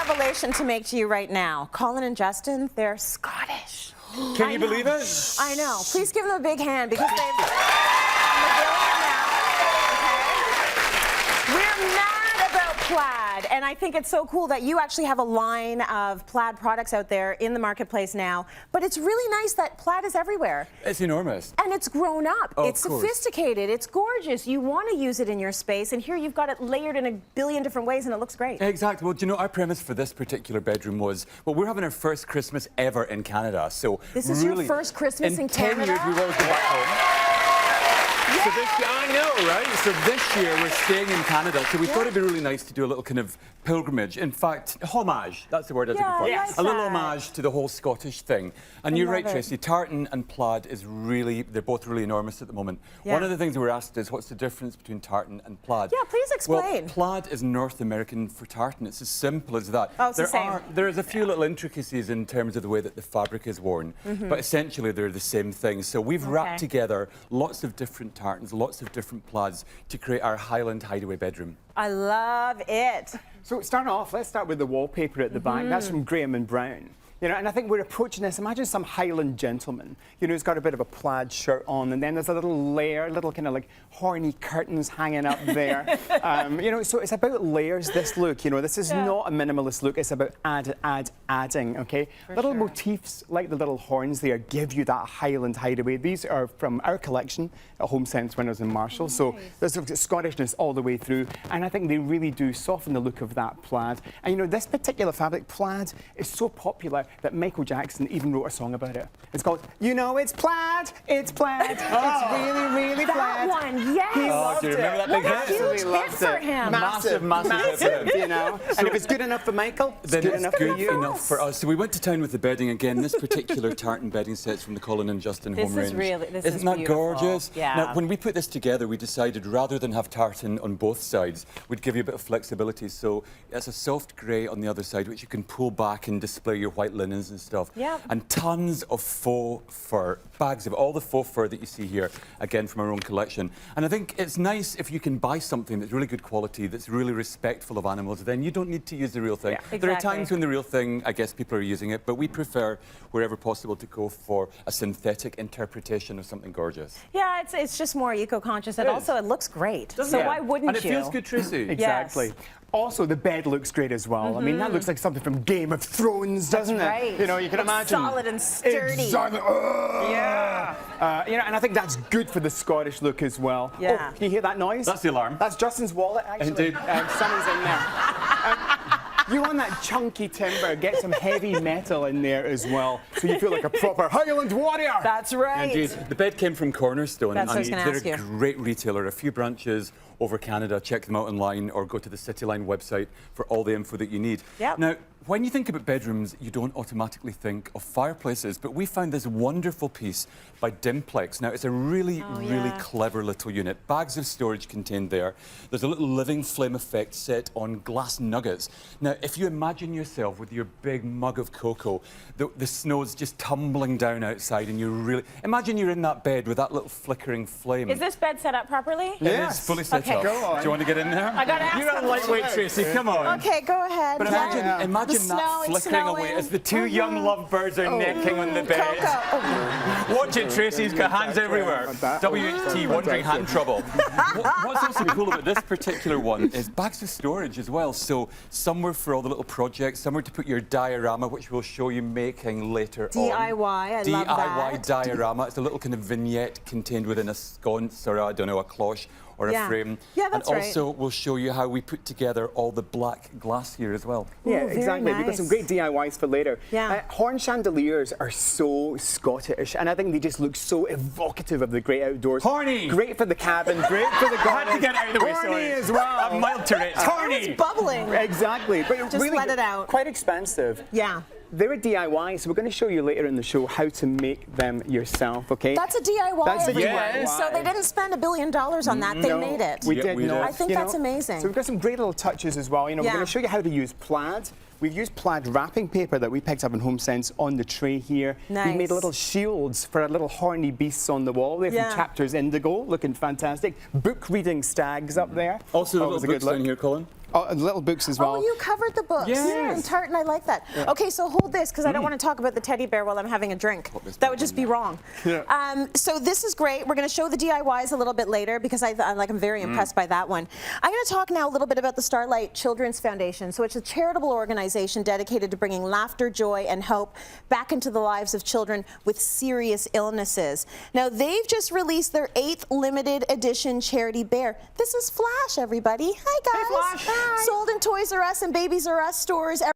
revelation to make to you right now. Colin and Justin, they're Scottish. Can you believe it? I know. Please give them a big hand because they've on the building now. Okay. We're mad about plaid, and I think it's so cool that you actually have a line of plaid products out there in the marketplace now. But it's really nice that plaid is everywhere. It's enormous. And it's grown up. Oh, it's sophisticated. It's gorgeous. You want to use it in your space, and here you've got it layered in a billion different ways, and it looks great. Exactly. Well, do you know, our premise for this particular bedroom was, well, we're having our first Christmas ever in Canada, so this is really, your first Christmas in Canada? In 10 years, we will go back home. So this, I know, right? So this year we're staying in Canada, so we thought it'd be really nice to do a little kind of pilgrimage. In fact, homage, that's the word I was looking for. Yes. A little homage to the whole Scottish thing. And you're right, it. Tracy, tartan and plaid is really, they're both really enormous at the moment. Yeah. One of the things we were asked is, what's the difference between tartan and plaid? Yeah, please explain. Well, plaid is North American for tartan. It's as simple as that. Oh, it's the same. There's a few little intricacies in terms of the way that the fabric is worn, but essentially they're the same thing. So we've wrapped together lots of different tartans, lots of different plaids to create our Highland hideaway bedroom. I love it. So starting off, let's start with the wallpaper at the back. That's from Graham and Brown. You know, and I think we're approaching this. Imagine some Highland gentleman, you know, who's got a bit of a plaid shirt on, and then there's a little layer, little kind of like horny curtains hanging up there. You know, so it's about layers, this look. You know, this is not a minimalist look. It's about adding, okay? Little motifs like the little horns there give you that Highland hideaway. These are from our collection at Home Sense, Winners and Marshall. So there's Scottishness all the way through, and I think they really do soften the look of that plaid. And you know, this particular fabric, plaid, is so popular that Michael Jackson even wrote a song about it. It's called, you know, it's plaid, it's plaid, it's really, really plaid. That one, yes. He loved do you remember it. that big hit? Huge hit Loved for it. him. Massive, you know. And if it's good enough for Michael, it's good enough for you. Enough for us. So we went to town with the bedding again. This particular tartan bedding set's from the Colin and Justin home range. Isn't that gorgeous? Yeah. Now, when we put this together, we decided rather than have tartan on both sides, we'd give you a bit of flexibility. So it's a soft grey on the other side, which you can pull back and display your white linens and stuff. Yeah. And tons of faux fur, bags of all the faux fur that you see here, again from our own collection. And I think it's nice if you can buy something that's really good quality, that's really respectful of animals, then you don't need to use the real thing. Yeah, There are times when the real thing, I guess people are using it, but we prefer, wherever possible, to go for a synthetic interpretation of something gorgeous. Yeah, it's just more eco-conscious, and also it looks great. So why wouldn't and it feels good, Tracy. Exactly. Yes. Also, the bed looks great as well. I mean, that looks like something from Game of Thrones, doesn't it? Right. You know, you can imagine. Solid and sturdy. Exactly. You know, and I think that's good for the Scottish look as well. Yeah. Oh, can you hear that noise? That's the alarm. That's Justin's wallet, actually. Indeed. Someone's in there. You want that chunky timber, get some heavy metal in there as well, so you feel like a proper Highland warrior. That's right. Indeed. The bed came from Cornerstone, That's what I was and gonna ask they're a you. great retailer, a few branches over Canada. Check them out online or go to the Cityline website for all the info that you need. Yep. Now, when you think about bedrooms, you don't automatically think of fireplaces, but we found this wonderful piece by Dimplex. Now, it's a really clever little unit. Bags of storage contained there. There's a little living flame effect set on glass nuggets. Now, if you imagine yourself with your big mug of cocoa, the snow's just tumbling down outside, and you really... Imagine you're in that bed with that little flickering flame. Is this bed set up properly? It is fully set up. Go on. Do you want to get in there? I gotta ask You're a them. lightweight, Tracy. Come on. Okay, go ahead. But imagine The snow, that it's flickering away snowing. as the two young lovebirds are necking on the bed. Coco. Watch it, Tracy's got hands everywhere. WHT, wandering hand trouble. What's also cool about this particular one is bags of storage as well. So somewhere for all the little projects, somewhere to put your diorama, which we'll show you making later on. DIY, I love that. DIY diorama. It's a little kind of vignette contained within a sconce or, I don't know, a cloche or a frame. Yeah, that's and also we'll show you how we put together all the black glass here as well. Yeah, Ooh, very exactly. We've got nice. some great DIYs for later. Yeah. Horn chandeliers are so Scottish, and I think they just look so evocative of the great outdoors. Horny! Great for the cabin, great for the garden. Had to get out of the way, Horny sorry. as well. I'm mild Tourette's. Horny! It's bubbling. Exactly. But Just really let it out. quite expensive. Yeah. They're a DIY, so we're going to show you later in the show how to make them yourself, okay? That's a DIY. That's a everyone. DIY. So they didn't spend $1 billion on that. They made it. We Yeah, did we not. did. I think you that's know. amazing. So we've got some great little touches as well. You know, we're Yeah. going to show you how to use plaid. We've used plaid wrapping paper that we picked up in Home Sense on the tray here. Nice. We made little shields for our little horny beasts on the wall. They're from Chapters Indigo, looking fantastic. Book reading stags up there. Also, the Always little a good books down look. here, Colin. Oh, and little books as well. Oh, you covered the books. Yes. And tartan, I like that. Yeah. Okay, so hold this, because I don't want to talk about the teddy bear while I'm having a drink. That would just be wrong. Yeah. So this is great. We're going to show the DIYs a little bit later, because I'm very impressed by that one. I'm going to talk now a little bit about the Starlight Children's Foundation. So it's a charitable organization dedicated to bringing laughter, joy, and hope back into the lives of children with serious illnesses. Now, they've just released their 8th limited edition charity bear. This is Flash, everybody. Hi, guys. Hey, Flash. Sold in Toys R Us and Babies R Us stores.